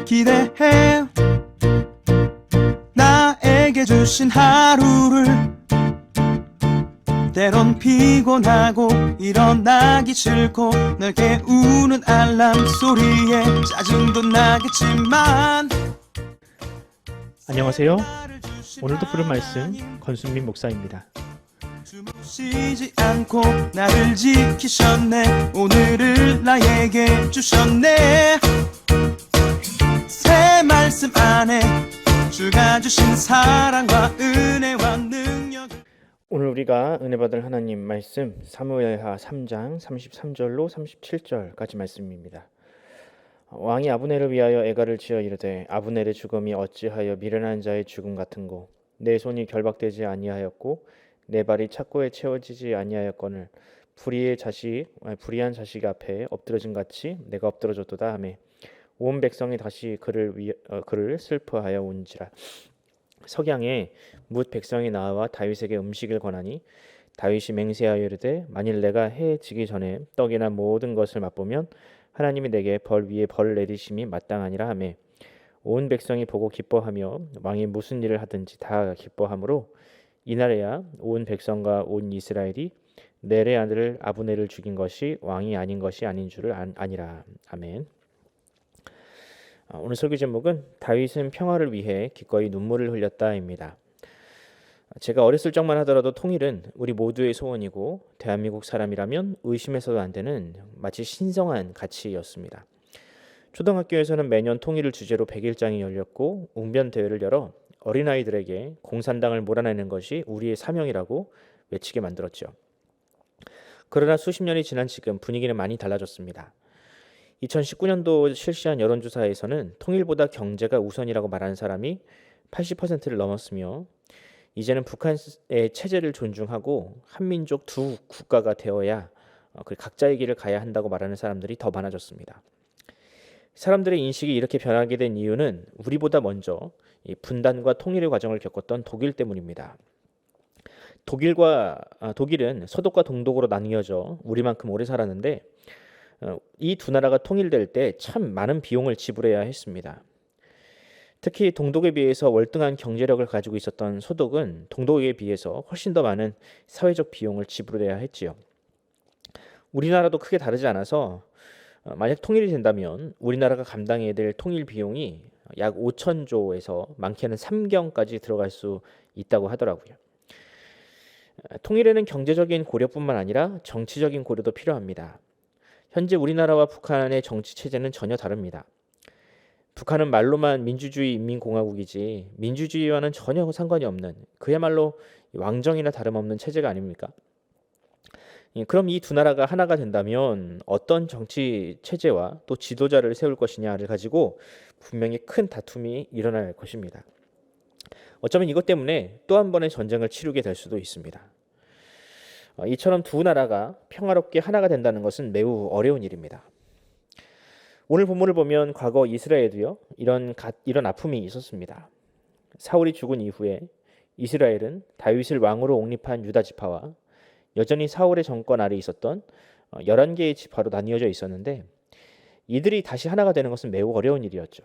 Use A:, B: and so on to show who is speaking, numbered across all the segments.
A: 기대해 나에게 주신 하루를 때론 피곤하고 일어나기 싫고 널 깨우는 알람 소리에 짜증도 나겠지만
B: 안녕하세요. 오늘도 부른 말씀 권순민 목사입니다.
A: 쉬지 않고 나를 지키셨네. 오늘을 나에게 주셨네. 새 말씀 안에 주가 주신 사랑과 은혜와 능력.
B: 오늘 우리가 은혜 받을 하나님 말씀 사무엘하 3장 33절로 37절까지 말씀입니다. 왕이 아브넬을 위하여 애가를 지어 이르되 아브넬의 죽음이 어찌하여 미련한 자의 죽음 같은고 내 손이 결박되지 아니하였고 내 발이 착고에 채워지지 아니하였거늘 불의한 자식 앞에 엎드러진 같이 내가 엎드러졌도다 하매 온 백성이 다시 그를 슬퍼하여 온지라. 석양에 뭇 백성이 나와 다윗에게 음식을 권하니 다윗이 맹세하여 이르되 만일 내가 해 지기 전에 떡이나 모든 것을 맛보면 하나님이 내게 벌 위에 벌 내리심이 마땅하니라 하매 온 백성이 보고 기뻐하며 왕이 무슨 일을 하든지 다 기뻐하므로 이날에야 온 백성과 온 이스라엘이 넬의 아들 아브넬을 죽인 것이 왕이 아닌 것이 아닌 줄을 아니라. 아멘. 오늘 설교 제목은 다윗은 평화를 위해 기꺼이 눈물을 흘렸다입니다. 제가 어렸을 적만 하더라도 통일은 우리 모두의 소원이고 대한민국 사람이라면 의심해서도 안 되는 마치 신성한 가치였습니다. 초등학교에서는 매년 통일을 주제로 100일장이 열렸고 웅변 대회를 열어 어린아이들에게 공산당을 몰아내는 것이 우리의 사명이라고 외치게 만들었죠. 그러나 수십 년이 지난 지금 분위기는 많이 달라졌습니다. 2019년도 실시한 여론조사에서는 통일보다 경제가 우선이라고 말하는 사람이 80%를 넘었으며 이제는 북한의 체제를 존중하고 한민족 두 국가가 되어야 각자의 길을 가야 한다고 말하는 사람들이 더 많아졌습니다. 사람들의 인식이 이렇게 변하게 된 이유는 우리보다 먼저 이 분단과 통일의 과정을 겪었던 독일 때문입니다. 독일은 서독과 동독으로 나뉘어져 우리만큼 오래 살았는데 이 두 나라가 통일될 때 참 많은 비용을 지불해야 했습니다. 특히 동독에 비해서 월등한 경제력을 가지고 있었던 서독은 동독에 비해서 훨씬 더 많은 사회적 비용을 지불해야 했지요. 우리나라도 크게 다르지 않아서 만약 통일이 된다면 우리나라가 감당해야 될 통일 비용이 약 5천조에서 많게는 3경까지 들어갈 수 있다고 하더라고요. 통일에는 경제적인 고려뿐만 아니라 정치적인 고려도 필요합니다. 현재 우리나라와 북한의 정치 체제는 전혀 다릅니다. 북한은 말로만 민주주의 인민공화국이지 민주주의와는 전혀 상관이 없는 그야말로 왕정이나 다름없는 체제가 아닙니까? 그럼 이 두 나라가 하나가 된다면 어떤 정치 체제와 또 지도자를 세울 것이냐를 가지고 분명히 큰 다툼이 일어날 것입니다. 어쩌면 이것 때문에 또 한 번의 전쟁을 치르게 될 수도 있습니다. 이처럼 두 나라가 평화롭게 하나가 된다는 것은 매우 어려운 일입니다. 오늘 본문을 보면 과거 이스라엘에도요 이런 아픔이 있었습니다. 사울이 죽은 이후에 이스라엘은 다윗을 왕으로 옹립한 유다 지파와 여전히 사울의 정권 아래 있었던 11개의 지파로 나뉘어져 있었는데 이들이 다시 하나가 되는 것은 매우 어려운 일이었죠.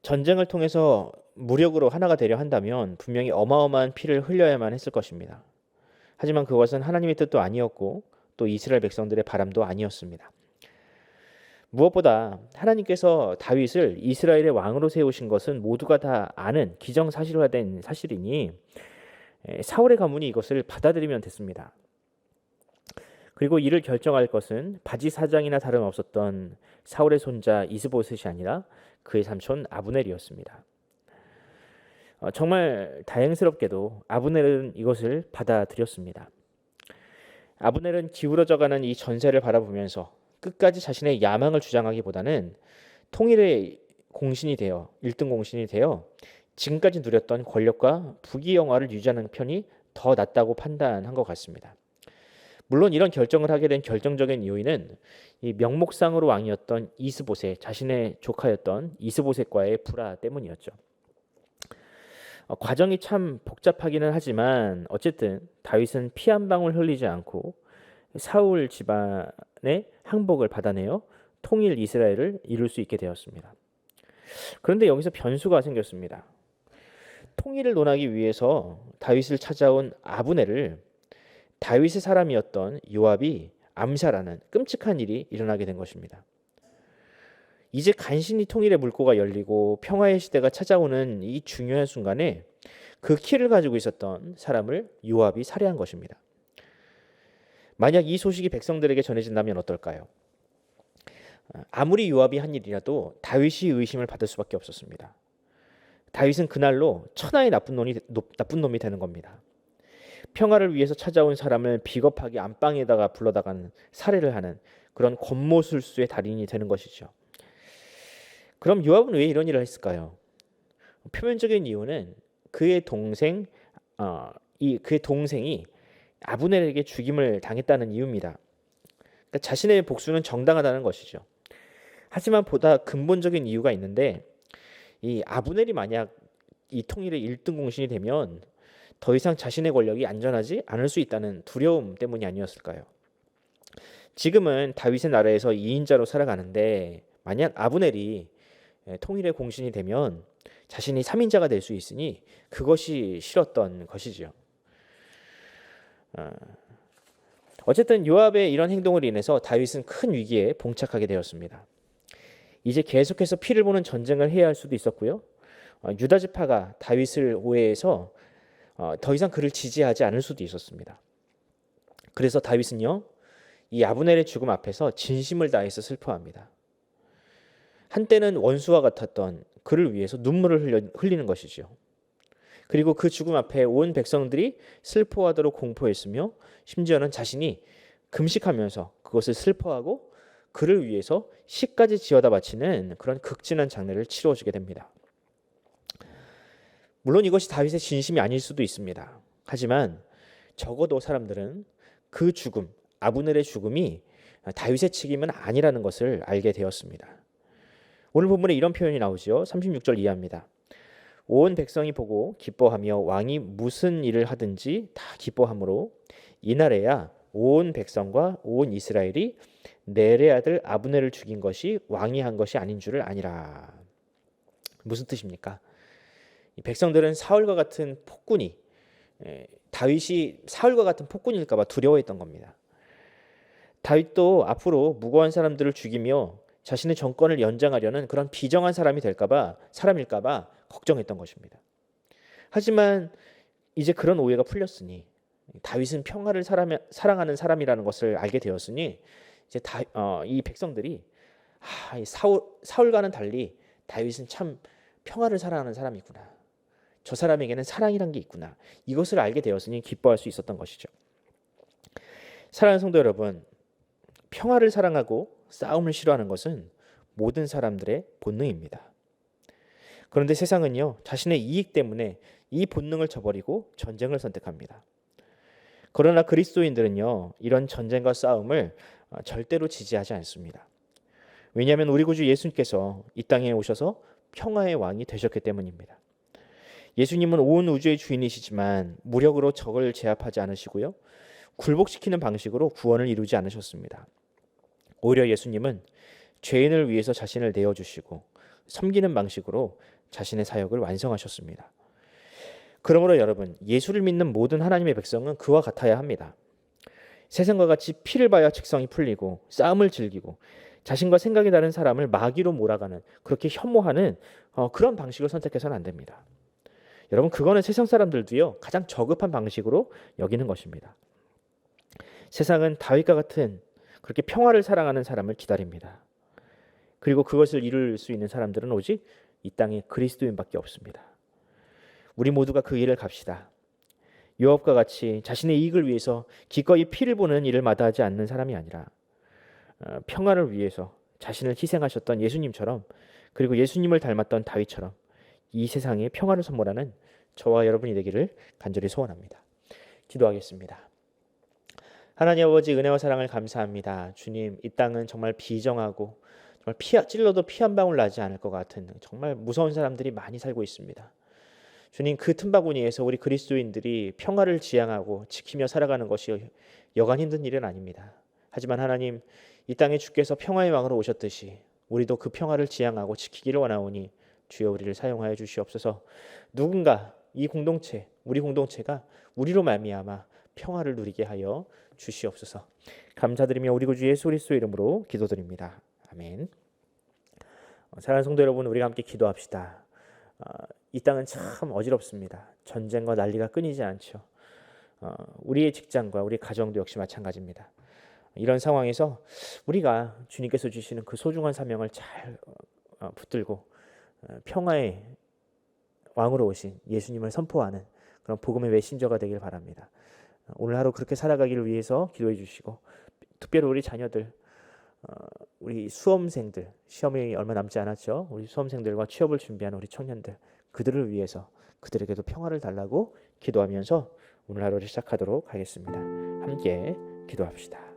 B: 전쟁을 통해서 무력으로 하나가 되려 한다면 분명히 어마어마한 피를 흘려야만 했을 것입니다. 하지만 그것은 하나님의 뜻도 아니었고 또 이스라엘 백성들의 바람도 아니었습니다. 무엇보다 하나님께서 다윗을 이스라엘의 왕으로 세우신 것은 모두가 다 아는 기정사실화된 사실이니 사울의 가문이 이것을 받아들이면 됐습니다. 그리고 이를 결정할 것은 바지 사장이나 다름없었던 사울의 손자 이스보셋이 아니라 그의 삼촌 아브넬이었습니다. 정말 다행스럽게도 아브넬은 이것을 받아들였습니다. 아브넬은 기울어져가는 이 전세를 바라보면서 끝까지 자신의 야망을 주장하기보다는 통일의 공신이 되어 1등 공신이 되어 지금까지 누렸던 권력과 부귀영화를 유지하는 편이 더 낫다고 판단한 것 같습니다. 물론 이런 결정을 하게 된 결정적인 요인은 이 명목상으로 왕이었던 이스보셋, 자신의 조카였던 이스보셋과의 불화 때문이었죠. 과정이 참 복잡하기는 하지만 어쨌든 다윗은 피 한 방울 흘리지 않고 사울 집안의 항복을 받아내어 통일 이스라엘을 이룰 수 있게 되었습니다. 그런데 여기서 변수가 생겼습니다. 통일을 논하기 위해서 다윗을 찾아온 아브넬을 다윗의 사람이었던 요압이 암살하는 끔찍한 일이 일어나게 된 것입니다. 이제 간신히 통일의 물꼬가 열리고 평화의 시대가 찾아오는 이 중요한 순간에 그 키를 가지고 있었던 사람을 요압이 살해한 것입니다. 만약 이 소식이 백성들에게 전해진다면 어떨까요? 아무리 요압이 한 일이라도 다윗이 의심을 받을 수밖에 없었습니다. 다윗은 그날로 천하의 나쁜 놈이 되는 겁니다. 평화를 위해서 찾아온 사람을 비겁하게 안방에다가 불러다가는 살해를 하는 그런 권모술수의 달인이 되는 것이죠. 그럼 요압은 왜 이런 일을 했을까요? 표면적인 이유는 그의 동생이 아브넬에게 죽임을 당했다는 이유입니다. 그러니까 자신의 복수는 정당하다는 것이죠. 하지만 보다 근본적인 이유가 있는데, 이 아브넬이 만약 이 통일의 1등 공신이 되면 더 이상 자신의 권력이 안전하지 않을 수 있다는 두려움 때문이 아니었을까요? 지금은 다윗의 나라에서 2인자로 살아가는데 만약 아브넬이 통일의 공신이 되면 자신이 3인자가 될 수 있으니 그것이 싫었던 것이죠. 어쨌든 요압의 이런 행동으로 인해서 다윗은 큰 위기에 봉착하게 되었습니다. 이제 계속해서 피를 보는 전쟁을 해야 할 수도 있었고요. 유다 지파가 다윗을 오해해서 더 이상 그를 지지하지 않을 수도 있었습니다. 그래서 다윗은요, 이 아브넬의 죽음 앞에서 진심을 다해서 슬퍼합니다. 한때는 원수와 같았던 그를 위해서 눈물을 흘리는 것이죠. 그리고 그 죽음 앞에 온 백성들이 슬퍼하도록 공포했으며 심지어는 자신이 금식하면서 그것을 슬퍼하고 그를 위해서 시까지 지어다 바치는 그런 극진한 장례를 치러주게 됩니다. 물론 이것이 다윗의 진심이 아닐 수도 있습니다. 하지만 적어도 사람들은 그 죽음, 아브넬의 죽음이 다윗의 책임은 아니라는 것을 알게 되었습니다. 오늘 본문에 이런 표현이 나오죠. 36절 이하입니다. 온 백성이 보고 기뻐하며 왕이 무슨 일을 하든지 다 기뻐하므로 이날에야 온 백성과 온 이스라엘이 넬의 아들 아브넬을 죽인 것이 왕이 한 것이 아닌 줄을 아니라. 무슨 뜻입니까? 이 백성들은 사울과 같은 폭군이 다윗이 사울과 같은 폭군일까 봐 두려워했던 겁니다. 다윗도 앞으로 무고한 사람들을 죽이며 자신의 정권을 연장하려는 그런 비정한 사람일까 봐 걱정했던 것입니다. 하지만 이제 그런 오해가 풀렸으니 다윗은 평화를 사랑하는 사람이라는 것을 알게 되었으니 이제 이 백성들이 이 사울과는 달리 다윗은 참 평화를 사랑하는 사람이구나. 저 사람에게는 사랑이란 게 있구나. 이것을 알게 되었으니 기뻐할 수 있었던 것이죠. 사랑하는 성도 여러분, 평화를 사랑하고 싸움을 싫어하는 것은 모든 사람들의 본능입니다. 그런데 세상은요, 자신의 이익 때문에 이 본능을 저버리고 전쟁을 선택합니다. 그러나 그리스도인들은요, 이런 전쟁과 싸움을 절대로 지지하지 않습니다. 왜냐하면 우리 구주 예수님께서 이 땅에 오셔서 평화의 왕이 되셨기 때문입니다. 예수님은 온 우주의 주인이시지만 무력으로 적을 제압하지 않으시고요, 굴복시키는 방식으로 구원을 이루지 않으셨습니다. 오히려 예수님은 죄인을 위해서 자신을 내어주시고 섬기는 방식으로 자신의 사역을 완성하셨습니다. 그러므로 여러분, 예수를 믿는 모든 하나님의 백성은 그와 같아야 합니다. 세상과 같이 피를 봐야 직성이 풀리고 싸움을 즐기고 자신과 생각이 다른 사람을 마귀로 몰아가는, 그렇게 혐오하는 그런 방식을 선택해서는 안 됩니다. 여러분, 그거는 세상 사람들도요, 가장 저급한 방식으로 여기는 것입니다. 세상은 다윗과 같은 그렇게 평화를 사랑하는 사람을 기다립니다. 그리고 그것을 이룰 수 있는 사람들은 오직 이 땅에 그리스도인밖에 없습니다. 우리 모두가 그 일을 갑시다. 요압과 같이 자신의 이익을 위해서 기꺼이 피를 보는 일을 마다하지 않는 사람이 아니라 평화를 위해서 자신을 희생하셨던 예수님처럼, 그리고 예수님을 닮았던 다윗처럼 이 세상에 평화를 선물하는 저와 여러분이 되기를 간절히 소원합니다. 기도하겠습니다. 하나님 아버지, 은혜와 사랑을 감사합니다. 주님, 이 땅은 정말 비정하고 정말 찔러도 피 한 방울 나지 않을 것 같은 정말 무서운 사람들이 많이 살고 있습니다. 주님, 그 틈바구니에서 우리 그리스도인들이 평화를 지향하고 지키며 살아가는 것이 여간 힘든 일은 아닙니다. 하지만 하나님, 이 땅에 주께서 평화의 왕으로 오셨듯이 우리도 그 평화를 지향하고 지키기를 원하오니 주여 우리를 사용하여 주시옵소서. 누군가 이 공동체, 우리 공동체가 우리로 말미암아 평화를 누리게 하여 주시옵소서. 감사드리며 우리 구주 예수 그리스도의 이름으로 기도드립니다. 아멘. 사랑하는 성도 여러분, 우리가 함께 기도합시다. 이 땅은 참 어지럽습니다. 전쟁과 난리가 끊이지 않죠. 우리의 직장과 우리 가정도 역시 마찬가지입니다. 이런 상황에서 우리가 주님께서 주시는 그 소중한 사명을 잘 붙들고 평화의 왕으로 오신 예수님을 선포하는 그런 복음의 메신저가 되길 바랍니다. 오늘 하루 그렇게 살아가기를 위해서 기도해 주시고, 특별히 우리 자녀들, 우리 수험생들, 시험이 얼마 남지 않았죠. 우리 수험생들과 취업을 준비하는 우리 청년들, 그들을 위해서 그들에게도 평화를 달라고 기도하면서 오늘 하루를 시작하도록 하겠습니다. 함께 기도합시다.